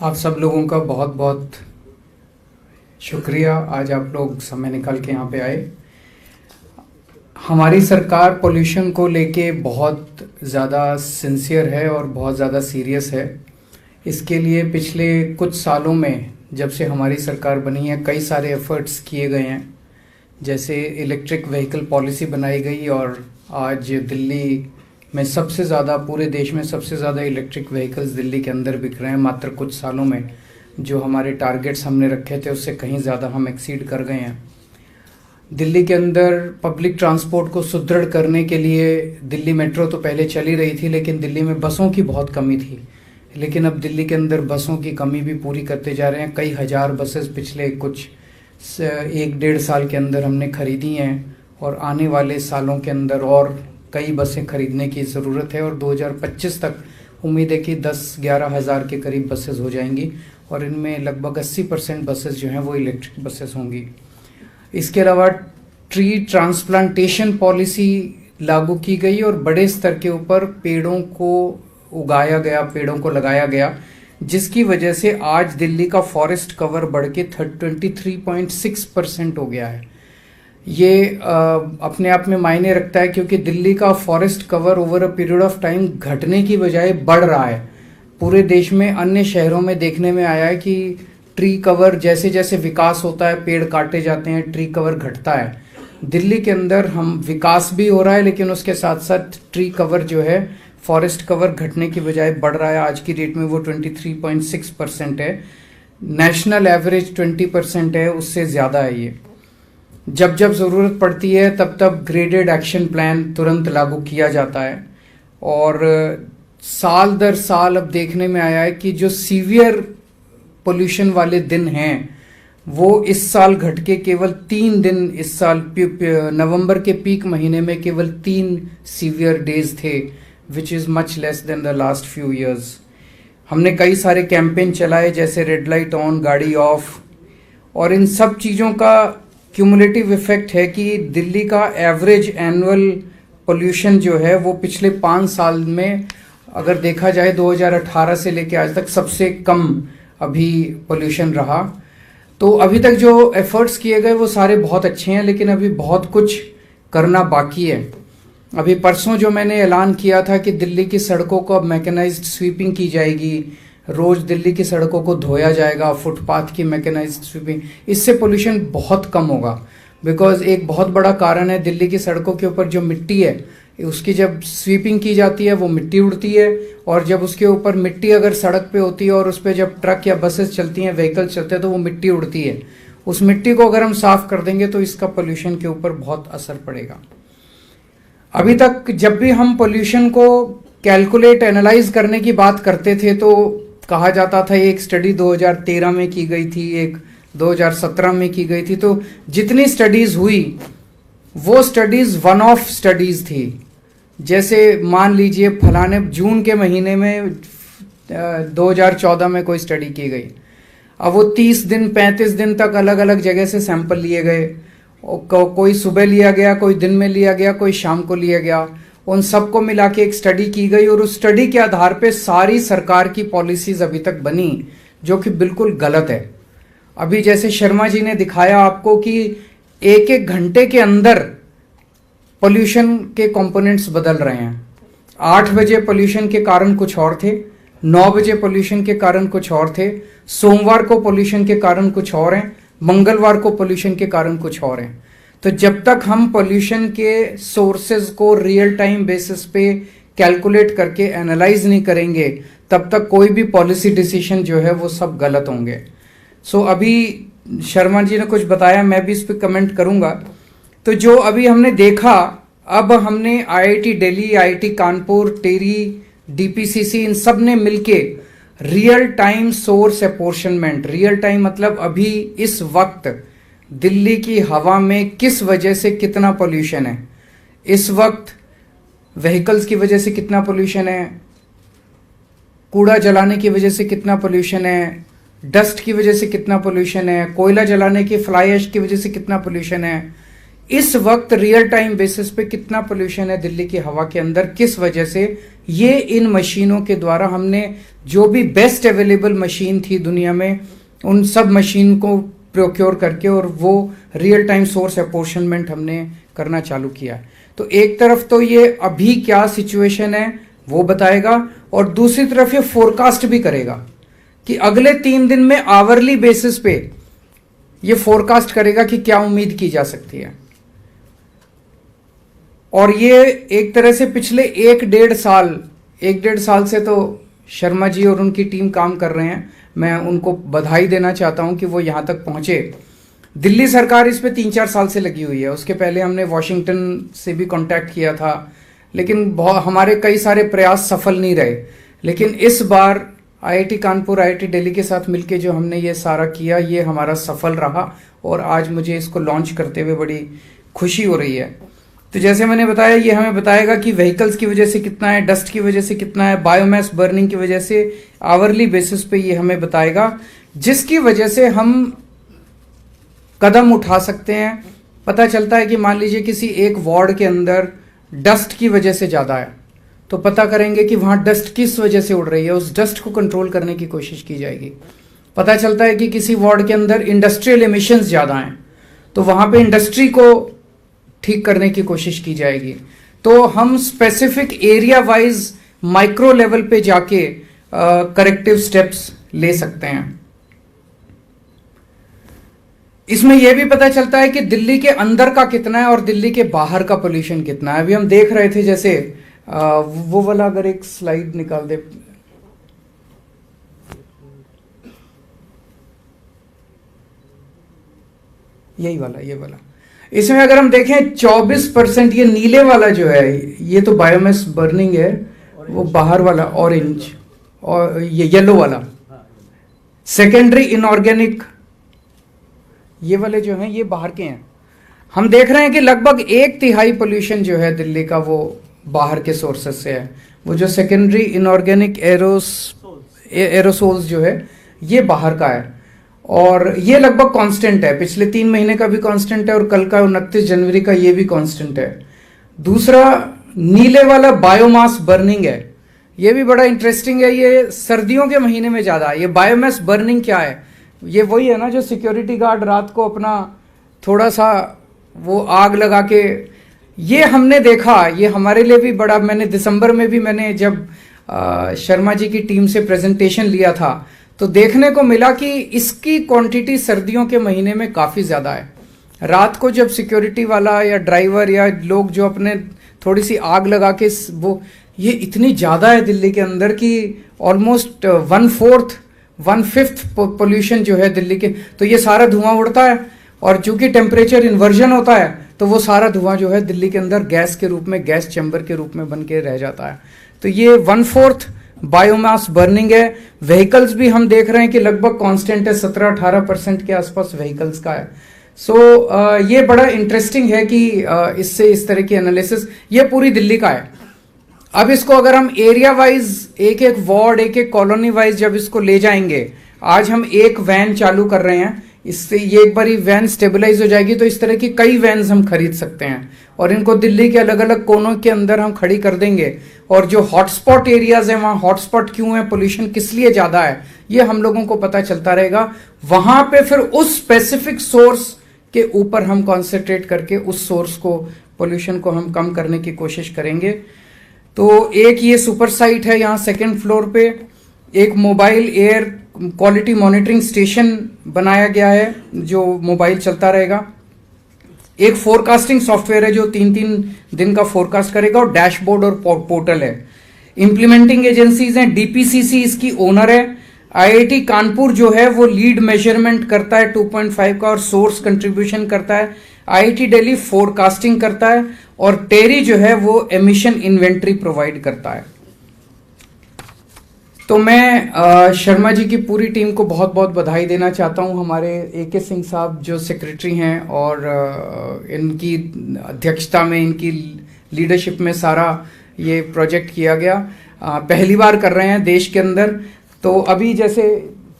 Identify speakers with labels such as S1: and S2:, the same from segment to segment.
S1: आप सब लोगों का बहुत बहुत शुक्रिया। आज आप लोग समय निकाल के यहाँ पे आए। हमारी सरकार पोल्यूशन को लेके बहुत ज़्यादा सिंसियर है और बहुत ज़्यादा सीरियस है। इसके लिए पिछले कुछ सालों में जब से हमारी सरकार बनी है कई सारे एफर्ट्स किए गए हैं। जैसे इलेक्ट्रिक व्हीकल पॉलिसी बनाई गई और आज दिल्ली में सबसे ज़्यादा, पूरे देश में सबसे ज़्यादा इलेक्ट्रिक व्हीकल्स दिल्ली के अंदर बिक रहे हैं। मात्र कुछ सालों में जो हमारे टारगेट्स हमने रखे थे उससे कहीं ज़्यादा हम एक्सीड कर गए हैं। दिल्ली के अंदर पब्लिक ट्रांसपोर्ट को सुदृढ़ करने के लिए दिल्ली मेट्रो तो पहले चली रही थी, लेकिन दिल्ली में बसों की बहुत कमी थी। लेकिन अब दिल्ली के अंदर बसों की कमी भी पूरी करते जा रहे हैं। कई हज़ार बसेस पिछले कुछ 1-1.5 साल के अंदर हमने खरीदी हैं और आने वाले सालों के अंदर और कई बसें खरीदने की ज़रूरत है। और 2025 तक उम्मीद है कि 10-11 हज़ार के करीब बसेस हो जाएंगी और इनमें लगभग 80% बसेस जो हैं वो इलेक्ट्रिक बसेस होंगी। इसके अलावा ट्री ट्रांसप्लांटेशन पॉलिसी लागू की गई और बड़े स्तर के ऊपर पेड़ों को उगाया गया, पेड़ों को लगाया गया, जिसकी वजह से आज दिल्ली का फॉरेस्ट कवर बढ़ के 23.6% हो गया है। ये अपने आप में मायने रखता है क्योंकि दिल्ली का forest cover over a period of time घटने की बजाय बढ़ रहा है। पूरे देश में अन्य शहरों में देखने में आया है कि ट्री कवर जैसे जैसे विकास होता है, पेड़ काटे जाते हैं, ट्री कवर घटता है। दिल्ली के अंदर हम विकास भी हो रहा है लेकिन उसके साथ साथ ट्री कवर जो है, फॉरेस्ट कवर घटने की बजाय बढ़ रहा है। आज की डेट में वो 23.6% है। नेशनल एवरेज 20% है, उससे ज़्यादा है। ये जब जब ज़रूरत पड़ती है तब तब ग्रेडेड एक्शन प्लान तुरंत लागू किया जाता है। और साल दर साल अब देखने में आया है कि जो सीवियर पोल्यूशन वाले दिन हैं वो इस साल घट के केवल 3 दिन, इस साल नवंबर के पीक महीने में केवल 3 सीवियर डेज थे, which is much less than the last few years. हमने कई सारे कैंपेन चलाए जैसे रेड लाइट ऑन, गाड़ी ऑफ, और इन सब चीज़ों का क्यूमुलेटिव इफेक्ट है कि दिल्ली का एवरेज एनुअल पोल्यूशन जो है वो पिछले 5 साल में अगर देखा जाए 2018 से लेकर आज तक सबसे कम अभी पोल्यूशन रहा। तो अभी तक जो एफर्ट्स किए गए वो सारे बहुत अच्छे हैं, लेकिन अभी बहुत कुछ करना बाकी है। अभी परसों जो मैंने ऐलान किया था कि दिल्ली की सड़कों को अब मैकेनाइज्ड स्वीपिंग की जाएगी, रोज दिल्ली की सड़कों को धोया जाएगा, फुटपाथ की मैकेनाइज्ड स्वीपिंग, इससे पोल्यूशन बहुत कम होगा। बिकॉज एक बहुत बड़ा कारण है दिल्ली की सड़कों के ऊपर जो मिट्टी है, उसकी जब स्वीपिंग की जाती है वो मिट्टी उड़ती है, और जब उसके ऊपर मिट्टी अगर सड़क पे होती है और उस पर जब ट्रक या बसेस चलती हैं, व्हीकल चलते हैं, तो वो मिट्टी उड़ती है। उस मिट्टी को अगर हम साफ कर देंगे तो इसका पोल्यूशन के ऊपर बहुत असर पड़ेगा। अभी तक जब भी हम पोल्यूशन को कैलकुलेट, एनालाइज करने की बात करते थे तो कहा जाता था, एक स्टडी 2013 में की गई थी, एक 2017 में की गई थी। तो जितनी स्टडीज हुई वो स्टडीज वन ऑफ स्टडीज थी। जैसे मान लीजिए फलाने जून के महीने में 2014 में कोई स्टडी की गई, अब वो 30 दिन 35 दिन तक अलग अलग जगह से सैंपल लिए गए। कोई सुबह लिया गया, कोई दिन में लिया गया, कोई शाम को लिया गया। उन सबको मिला के एक स्टडी की गई और उस स्टडी के आधार पे सारी सरकार की पॉलिसीज अभी तक बनी, जो कि बिल्कुल गलत है। अभी जैसे शर्मा जी ने दिखाया आपको कि एक एक घंटे के अंदर पोल्यूशन के कंपोनेंट्स बदल रहे हैं। 8 बजे पोल्यूशन के कारण कुछ और थे, 9 बजे पोल्यूशन के कारण कुछ और थे, सोमवार को पोल्यूशन के कारण कुछ और हैं, मंगलवार को पोल्यूशन के कारण कुछ और हैं। तो जब तक हम पोल्यूशन के सोर्सेज को रियल टाइम बेसिस पे कैलकुलेट करके एनालाइज नहीं करेंगे, तब तक कोई भी पॉलिसी डिसीजन जो है वो सब गलत होंगे। सो अभी शर्मा जी ने कुछ बताया, मैं भी इस पर कमेंट करूंगा। तो जो अभी हमने देखा, अब हमने आईआईटी दिल्ली, आईआईटी कानपुर, टेरी, डीपीसीसी, इन सब ने मिलके real time source apportionment, real time मतलब अभी इस वक्त दिल्ली की हवा में किस वजह से कितना पोल्यूशन है, इस वक्त व्हीकल्स की वजह से कितना पोल्यूशन है, कूड़ा जलाने की वजह से कितना पोल्यूशन है, डस्ट की वजह से कितना पोल्यूशन है, कोयला जलाने की फ्लाई ऐश की वजह से कितना पोल्यूशन है, इस वक्त रियल टाइम बेसिस पे कितना पोल्यूशन है दिल्ली की हवा के अंदर, किस वजह से, ये इन मशीनों के द्वारा हमने जो भी बेस्ट अवेलेबल मशीन थी दुनिया में उन सब मशीन को प्रोक्योर करके और वो रियल टाइम सोर्स अपोर्शनमेंट हमने करना चालू किया है। तो एक तरफ तो ये अभी क्या सिचुएशन है वो बताएगा और दूसरी तरफ ये फोरकास्ट भी करेगा कि अगले 3 दिन में आवरली बेसिस पे ये फोरकास्ट करेगा कि क्या उम्मीद की जा सकती है। और ये एक तरह से पिछले 1-1.5 साल से तो शर्मा जी और उनकी टीम काम कर रहे हैं। मैं उनको बधाई देना चाहता हूं कि वो यहां तक पहुंचे। दिल्ली सरकार इस पे 3-4 साल से लगी हुई है। उसके पहले हमने वॉशिंगटन से भी कांटेक्ट किया था, लेकिन हमारे कई सारे प्रयास सफल नहीं रहे। लेकिन इस बार आईआईटी कानपुर, आईआईटी दिल्ली के साथ मिलके जो हमने ये सारा किया, ये हमारा सफल रहा और आज मुझे इसको लॉन्च करते हुए बड़ी खुशी हो रही है। तो जैसे मैंने बताया, ये हमें बताएगा कि व्हीकल्स की वजह से कितना है, डस्ट की वजह से कितना है, बायोमास बर्निंग की वजह से आवरली बेसिस पे ये हमें बताएगा, जिसकी वजह से हम कदम उठा सकते हैं। पता चलता है कि मान लीजिए किसी एक वार्ड के अंदर डस्ट की वजह से ज्यादा है, तो पता करेंगे कि वहां डस्ट किस वजह से उड़ रही है, उस डस्ट को कंट्रोल करने की कोशिश की जाएगी। पता चलता है कि किसी वार्ड के अंदर इंडस्ट्रियल एमिशंस ज्यादा हैं, तो वहां पे इंडस्ट्री को ठीक करने की कोशिश की जाएगी। तो हम specific area wise micro level पे जाके करेक्टिव स्टेप्स ले सकते हैं। इसमें यह भी पता चलता है कि दिल्ली के अंदर का कितना है और दिल्ली के बाहर का पोल्यूशन कितना है। अभी हम देख रहे थे, जैसे वो वाला अगर एक स्लाइड निकाल दे, यही वाला, ये वाला। इसमें अगर हम देखें 24% ये नीले वाला जो है ये तो बायोमास बर्निंग है, वो बाहर वाला ऑरेंज और ये येलो वाला सेकेंडरी इनऑर्गेनिक, ये वाले जो हैं ये बाहर के हैं। हम देख रहे हैं कि लगभग 1/3 पोल्यूशन जो है दिल्ली का वो बाहर के सोर्सेस से है। वो जो सेकेंडरी इनऑर्गेनिक एरोसोल्स जो है ये बाहर का है और ये लगभग कांस्टेंट है। पिछले 3 महीने का भी कांस्टेंट है और कल का 29 जनवरी का ये भी कांस्टेंट है। दूसरा नीले वाला बायोमास बर्निंग है, ये भी बड़ा इंटरेस्टिंग है। ये सर्दियों के महीने में ज्यादा है। ये बायोमास बर्निंग क्या है? ये वही है ना जो सिक्योरिटी गार्ड रात को अपना थोड़ा सा वो आग लगा के, ये हमने देखा, ये हमारे लिए भी बड़ा, मैंने दिसंबर में भी मैंने जब शर्मा जी की टीम से प्रेजेंटेशन लिया था तो देखने को मिला कि इसकी क्वांटिटी सर्दियों के महीने में काफी ज्यादा है। रात को जब सिक्योरिटी वाला या ड्राइवर या लोग जो अपने थोड़ी सी आग लगा के वो, ये इतनी ज्यादा है दिल्ली के अंदर कि ऑलमोस्ट 1/5 पोल्यूशन जो है दिल्ली के, तो ये सारा धुआं उड़ता है और चूंकि टेम्परेचर इन्वर्जन होता है तो वो सारा धुआं जो है दिल्ली के अंदर गैस के रूप में, गैस चैम्बर के रूप में बन के रह जाता है। तो ये 1/4 बायोमास बर्निंग है। व्हीकल्स भी हम देख रहे हैं कि लगभग कांस्टेंट है, 17-18% के आसपास व्हीकल्स का है। ये बड़ा इंटरेस्टिंग है कि इससे इस तरह की एनालिसिस, ये पूरी दिल्ली का है। अब इसको अगर हम एरिया वाइज, एक एक वार्ड, एक एक कॉलोनी वाइज जब इसको ले जाएंगे, आज हम एक वैन चालू कर रहे हैं, इससे ये एक बार वैन स्टेबलाइज हो जाएगी तो इस तरह की कई वैन्स हम खरीद सकते हैं और इनको दिल्ली के अलग अलग कोनों के अंदर हम खड़ी कर देंगे। और जो हॉटस्पॉट एरियाज हैं, वहां हॉटस्पॉट क्यों है, पोल्यूशन किस लिए ज्यादा है, ये हम लोगों को पता चलता रहेगा। वहां पे फिर उस स्पेसिफिक सोर्स के ऊपर हम कॉन्सेंट्रेट करके उस सोर्स को, पोल्यूशन को हम कम करने की कोशिश करेंगे। तो एक ये सुपर साइट है, यहाँ 2nd फ्लोर पे एक mobile air quality monitoring station बनाया गया है जो मोबाइल चलता रहेगा। एक फोरकास्टिंग सॉफ्टवेयर है जो 3-3 दिन का फोरकास्ट करेगा और डैशबोर्ड और पोर्टल है। इंप्लीमेंटिंग एजेंसीज हैं, डीपीसीसी इसकी ओनर है। आईआईटी कानपुर जो है वो लीड मेजरमेंट करता है 2.5 का और सोर्स कंट्रीब्यूशन करता है। आईआईटी दिल्ली फोरकास्टिंग करता है और टेरी जो है वो एमिशन इन्वेंट्री प्रोवाइड करता है। तो मैं शर्मा जी की पूरी टीम को बहुत बहुत बधाई देना चाहता हूं। हमारे एके सिंह साहब जो सेक्रेटरी हैं और इनकी अध्यक्षता में, इनकी लीडरशिप में सारा ये प्रोजेक्ट किया गया। पहली बार कर रहे हैं देश के अंदर। तो अभी जैसे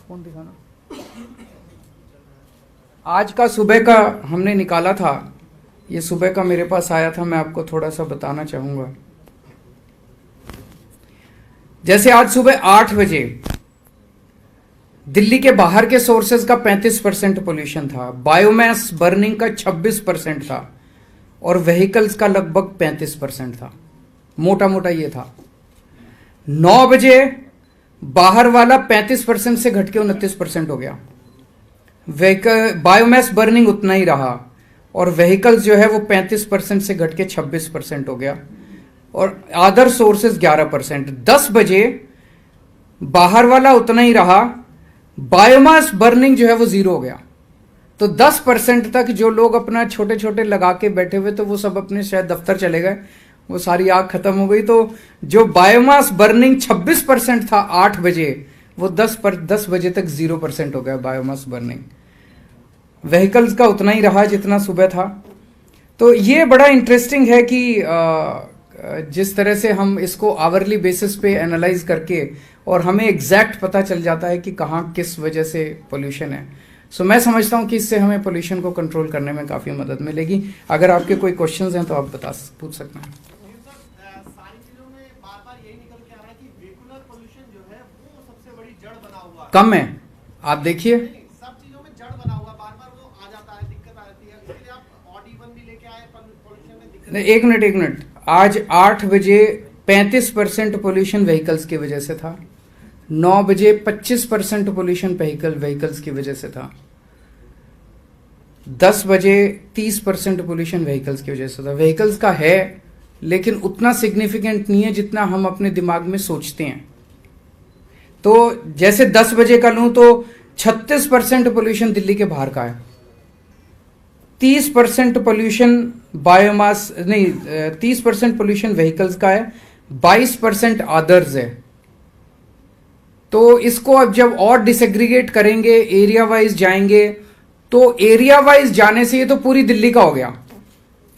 S1: फोन दिखाना, आज का सुबह का हमने निकाला था ये सुबह का मेरे पास आया था, मैं आपको थोड़ा सा बताना चाहूंगा। जैसे आज सुबह 8 बजे दिल्ली के बाहर के सोर्सेज का 35% पोल्यूशन था, बायोमास बर्निंग का 26% था और व्हीकल्स का लगभग 35% था। मोटा मोटा ये था। 9 बजे बाहर वाला 35% से घट के 29% हो गया। बायोमास बर्निंग उतना ही रहा और व्हीकल्स जो है वो 35% से घट के 26% हो गया और अदर सोर्सेज 11%। 10 बजे बाहर वाला उतना ही रहा, बायोमास बर्निंग जो है वो 0 हो गया। तो 10% तक जो लोग अपना छोटे छोटे लगा के बैठे हुए तो वो सब अपने शायद दफ्तर चले गए, वो सारी आग खत्म हो गई। तो जो बायोमास बर्निंग 26% था 8 बजे, वो 10 बजे तक 0% हो गया बायोमास बर्निंग। व्हीकल्स का उतना ही रहा जितना सुबह था। तो ये बड़ा इंटरेस्टिंग है कि जिस तरह से हम इसको आवरली बेसिस पे एनालाइज करके और हमें एग्जैक्ट पता चल जाता है कि कहाँ किस वजह से पोल्यूशन है। सो मैं समझता हूँ कि इससे हमें पोल्यूशन को कंट्रोल करने में काफ़ी मदद मिलेगी। अगर आपके कोई क्वेश्चंस हैं तो आप पूछ सकते हैं।
S2: सारी चीजों में बार-बार यही निकल के आ रहा है कि वेहिकुलर पोल्यूशन जो है वो सबसे बड़ी जड़ बना हुआ है।
S1: कम है, आप देखिए
S2: सब चीजों में जड़ बना हुआ, बार-बार वो आ जाता है, दिक्कत आती है। इसलिए आप ऑड इवन भी लेके आए, पोल्यूशन में दिक्कत।
S1: नहीं, एक मिनट। आज 8 बजे 35% पोल्यूशन व्हीकल्स की वजह से था। 9 बजे 25% पोल्यूशन व्हीकल्स की वजह से था। 10 बजे 30% पोल्यूशन व्हीकल्स की वजह से था। व्हीकल्स का है लेकिन उतना सिग्निफिकेंट नहीं है जितना हम अपने दिमाग में सोचते हैं। तो जैसे 10 बजे का लूं तो 36% पोल्यूशन दिल्ली के बाहर का है, 30% पोल्यूशन बायोमास नहीं 30% पोल्यूशन व्हीकल्स का है, 22% अदर्स है। तो इसको अब जब और डिसएग्रीगेट करेंगे, एरिया वाइज जाएंगे, तो एरिया वाइज जाने से ये तो पूरी दिल्ली का हो गया।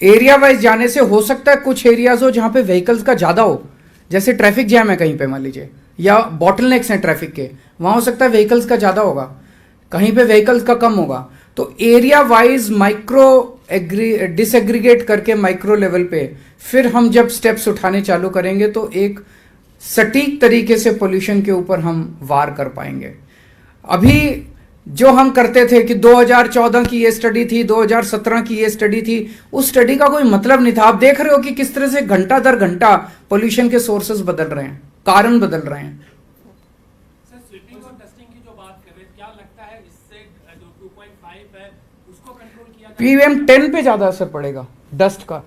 S1: एरिया वाइज जाने से हो सकता है कुछ एरियाज हो जहां पे व्हीकल्स का ज्यादा हो, जैसे ट्रैफिक जैम है कहीं पे मान लीजिए, या बॉटलनेक्स हैं ट्रैफिक के, वहां हो सकता है व्हीकल्स का ज्यादा होगा, कहीं पे व्हीकल्स का कम होगा। तो एरिया वाइज माइक्रो डिसएग्रीगेट करके माइक्रो लेवल पे फिर हम जब स्टेप्स उठाने चालू करेंगे तो एक सटीक तरीके से पोल्यूशन के ऊपर हम वार कर पाएंगे। अभी जो हम करते थे कि 2014 की ये स्टडी थी, 2017 की ये स्टडी थी, उस स्टडी का कोई मतलब नहीं था। आप देख रहे हो कि किस तरह से घंटा दर घंटा पोल्यूशन के सोर्सेस बदल रहे हैं, कारण बदल रहे हैं।
S3: सर, स्वीपिंग और डस्टिंग की जो बात कर रहे हैं, क्या लगता है इससे जो 2.5 है उसको कंट्रोल किया जाए?
S1: PM10 पे ज्यादा असर पड़ेगा डस्ट का।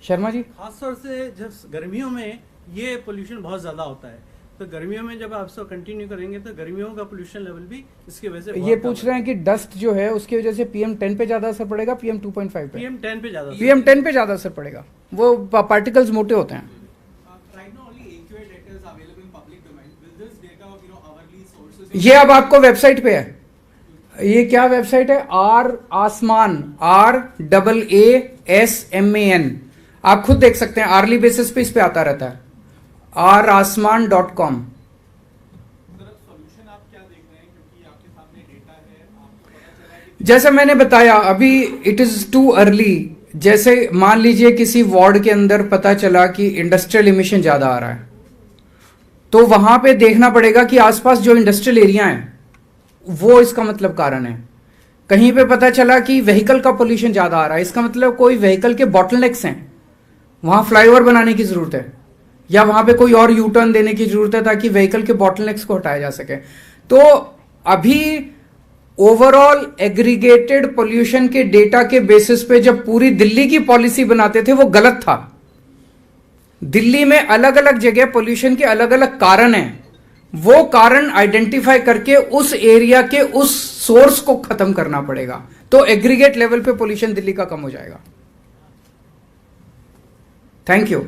S1: शर्मा जी,
S4: खासतौर से जब गर्मियों में ये पोल्यूशन बहुत ज्यादा होता है, तो गर्मियों में जब आप इसको कंटिन्यू करेंगे तो गर्मियों का पोल्यूशन लेवल भी इसकी वजह से
S1: ये पूछ रहे हैं कि डस्ट जो है उसकी वजह से PM10 पे ज्यादा असर पड़ेगा, PM2.5 पे?
S4: PM10 पे ज्यादा
S1: PM10 पे ज्यादा असर पड़ेगा, वो पार्टिकल्स मोटे होते हैं। ये अब आपको वेबसाइट पे है, ये क्या वेबसाइट है? आसमान, RAASMAN, आप खुद देख सकते हैं, आर्ली बेसिस पे इस पे आता रहता है, rasman.com। जैसा मैंने बताया अभी, इट इज टू अर्ली। जैसे मान लीजिए किसी वार्ड के अंदर पता चला कि इंडस्ट्रियल इमिशन ज्यादा आ रहा है, तो वहां पे देखना पड़ेगा कि आसपास जो इंडस्ट्रियल एरिया है वो इसका मतलब कारण है। कहीं पे पता चला कि व्हीकल का पोल्यूशन ज्यादा आ रहा है, इसका मतलब कोई व्हीकल के बॉटलनेक्स हैं, वहां फ्लाईओवर बनाने की जरूरत है, या वहां पे कोई और यू टर्न देने की जरूरत है ताकि व्हीकल के बॉटलनेक्स को हटाया जा सके। तो अभी ओवरऑल एग्रीगेटेड पोल्यूशन के डेटा के बेसिस पे जब पूरी दिल्ली की पॉलिसी बनाते थे वो गलत था। दिल्ली में अलग अलग जगह पोल्यूशन के अलग अलग कारण हैं, वो कारण आइडेंटिफाई करके उस एरिया के उस सोर्स को खत्म करना पड़ेगा, तो एग्रीगेट लेवल पे पोल्यूशन दिल्ली का कम हो जाएगा। Thank you.